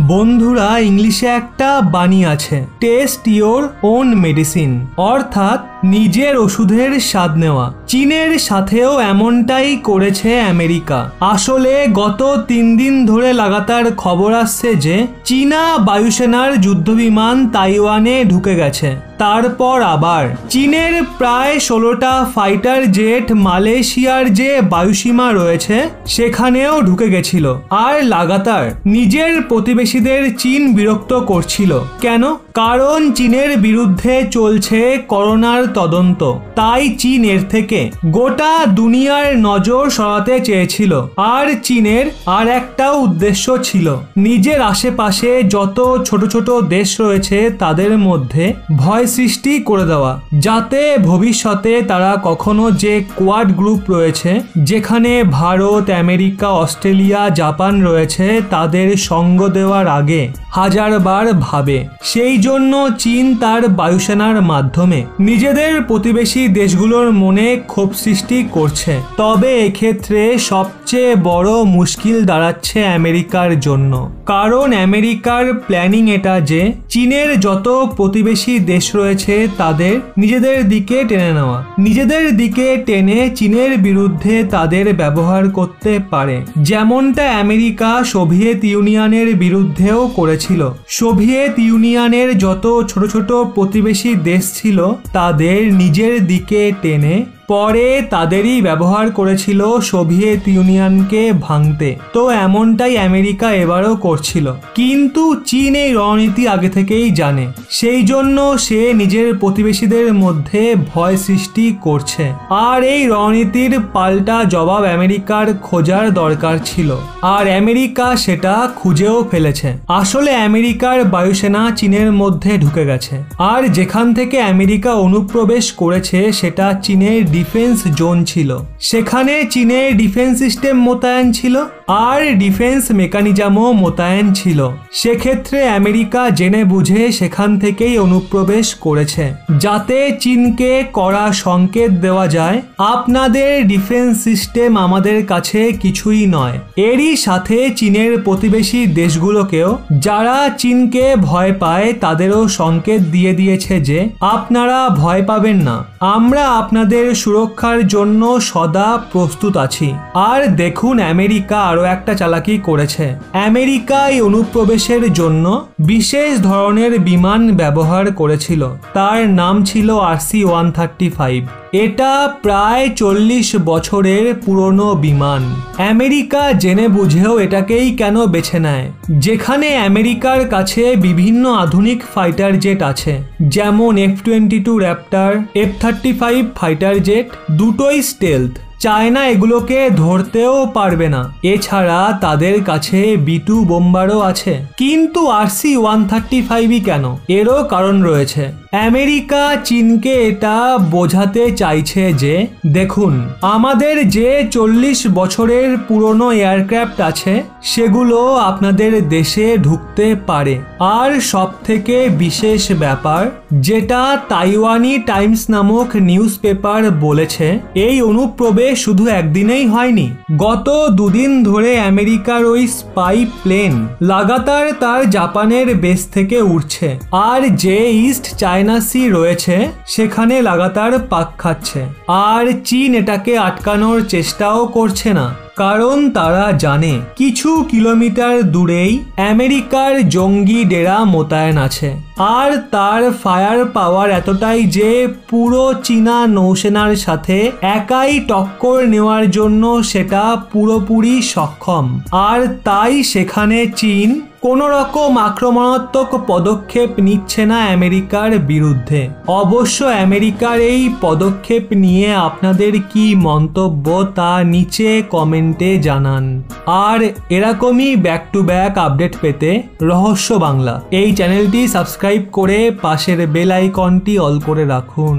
বন্ধুরা, ইংলিশে একটা বাণী আছে, টেস্ট ইওর ওন মেডিসিন, অর্থাৎ নিজের ওষুধের স্বাদ নেওয়া। চীনের সাথেও এমনটাই করেছে আমেরিকা। আসলে গত 3 দিন ধরে লাগাতার খবর আসছে যে চীনা বায়ুসেনার যুদ্ধবিমান তাইওয়ানে ঢুকে গেছে। তারপর আবার চীনের প্রায় 16টা ফাইটার জেট মালয়েশিয়ার যে বায়ুসীমা রয়েছে সেখানেও ঢুকে গেছিল। আর লাগাতার নিজের প্রতিবেশীদের চীন বিরক্ত করছিল। কেন? কারণ চীনের বিরুদ্ধে চলছে করোনার তদন্ত। তাই চীন এর থেকে গোটা দুনিয়ার নজর সরাতে চেয়েছিল। আর চীনের আর একটা উদ্দেশ্য ছিল, নিজের আশেপাশে যত ছোট ছোট দেশ রয়েছে তাদের মধ্যে ভয় সৃষ্টি করে দেওয়া, যাতে ভবিষ্যতে তারা কখনো যে কোয়াড গ্রুপ রয়েছে, যেখানে ভারত, আমেরিকা, অস্ট্রেলিয়া, জাপান রয়েছে, তাদের সঙ্গ দেওয়ার আগে হাজারবার ভাবে। সেই জন্য চীন তার বায়ুসেনার মাধ্যমে নিজেদের প্রতিবেশী দেশগুলোর মনে ক্ষোভ সৃষ্টি করছে। তবে এক্ষেত্রে সবচেয়ে বড় মুশকিল দাঁড়াচ্ছে আমেরিকার জন্য। কারণ আমেরিকার প্ল্যানিং এটা যে চীনের যত প্রতিবেশী দেশ রয়েছে তাদের নিজেদের দিকে টেনে নেওয়া, নিজেদের দিকে টেনে চীনের বিরুদ্ধে তাদের ব্যবহার করতে পারে। যেমনটা আমেরিকা সোভিয়েত ইউনিয়নের বিরুদ্ধেও করেছিল। সোভিয়েত ইউনিয়নের যত ছোট ছোট প্রতিবেশী দেশ ছিল তাদের নিজের দিকে টেনে পরে তাদেরই ব্যবহার করেছিল সোভিয়েত ইউনিয়নকে ভাঙতে। তো এমনটাই আমেরিকা এবারও করছিল। কিন্তু চীন এই রণনীতি আগে থেকেই জানে, সেই জন্য সে নিজের প্রতিবেশীদের মধ্যে ভয় সৃষ্টি করছে। আর এই রণনীতির পাল্টা জবাব আমেরিকার খোঁজার দরকার ছিল। আর আমেরিকা সেটা খুঁজেও ফেলেছে। আসলে আমেরিকার বায়ুসেনা চীনের মধ্যে ঢুকে গেছে। আর যেখান থেকে আমেরিকা অনুপ্রবেশ করেছে সেটা চীনের ডিফেন্স জোন ছিল। সেখানে চীনের ডিফেন্স সিস্টেম মোতায়েন ছিল আর ডিফেন্স মেকানিজমও মোতায়েন ছিল। সেক্ষেত্রে আমেরিকা জেনে বুঝে সেখান থেকেই অনুপ্রবেশ করেছে, যাতে চীনকে কড়া সংকেত দেওয়া যায়, আপনাদের ডিফেন্স সিস্টেম আমাদের কাছে কিছুই নয়। এরই সাথে চীনের প্রতিবেশী দেশগুলোকেও, যারা চীনকে ভয় পায়, তাদেরও সংকেত দিয়ে দিয়েছে যে আপনারা ভয় পাবেন না, আমরা আপনাদের সুরক্ষার জন্য সদা প্রস্তুত আছি। আর দেখুন, আমেরিকা আরো একটা চালাকি করেছে। আমেরিকা এই অনুপ্রবেশের জন্য বিশেষ ধরনের বিমান ব্যবহার করেছিল। তার নাম ছিল RC-135। এটা প্রায় 40 বছরের পুরনো বিমান। আমেরিকা জেনে বুঝেও এটাকেই কেন বেছে নেয়? যেখানে আমেরিকার কাছে বিভিন্ন আধুনিক ফাইটার জেট আছে, যেমন F-22 Raptor, F-35 fighter jet, দুটোই স্টেলথ। চায়না এগুলোকে ধরতেও পারবে না। এছাড়া তাদের কাছে B-2 বোম্বারও আছে। কিন্তু RC-135ই কেন? এরও কারণ রয়েছে। আমেরিকা চীনকে এটা বোঝাতে চাইছে যে দেখুন, আমাদের যে 40 বছরের পুরনো এয়ারক্রাফট আছে সেগুলো আপনাদের দেশে ঢুকতে পারে। আর সব থেকে বিশেষ ব্যাপার, যেটা তাইওয়ানি টাইমস নামক নিউজ পেপার বলেছে, এই অনুপ্রবেশ শুধু একদিনেই হয়নি। গত 2 দিন ধরে আমেরিকার ওই স্পাই প্লেন লাগাতার তার জাপানের বেস থেকে উঠছে। আর যে ইস্ট চায়না সি রয়েছে সেখানে লাগাতার পাক খাচ্ছে। আর চীন এটাকে আটকানোর চেষ্টাও করছে না, কারণ তারা জানে কিছু কিলোমিটার দূরেই আমেরিকার জঙ্গি ডেরা মোতায়েন আছে। আর তার ফায়ার পাওয়ার এতটাই যে পুরো চীনা নৌসেনার সাথে একাই টক্কর নেওয়ার জন্য সেটা পুরোপুরি সক্ষম। আর তাই সেখানে চীন কোনো রকম আক্রমণাত্মক পদক্ষেপ নিচ্ছে না আমেরিকার বিরুদ্ধে। অবশ্য আমেরিকার এই পদক্ষেপ নিয়ে আপনাদের কি মন্তব্য তা নিচে কমেন্টে জানান। আর এরকমই ব্যাক টু ব্যাক আপডেট পেতে রহস্য বাংলা এই চ্যানেলটি সাবস্ক্রাইব করে পাশের বেল আইকনটি অল করে রাখুন।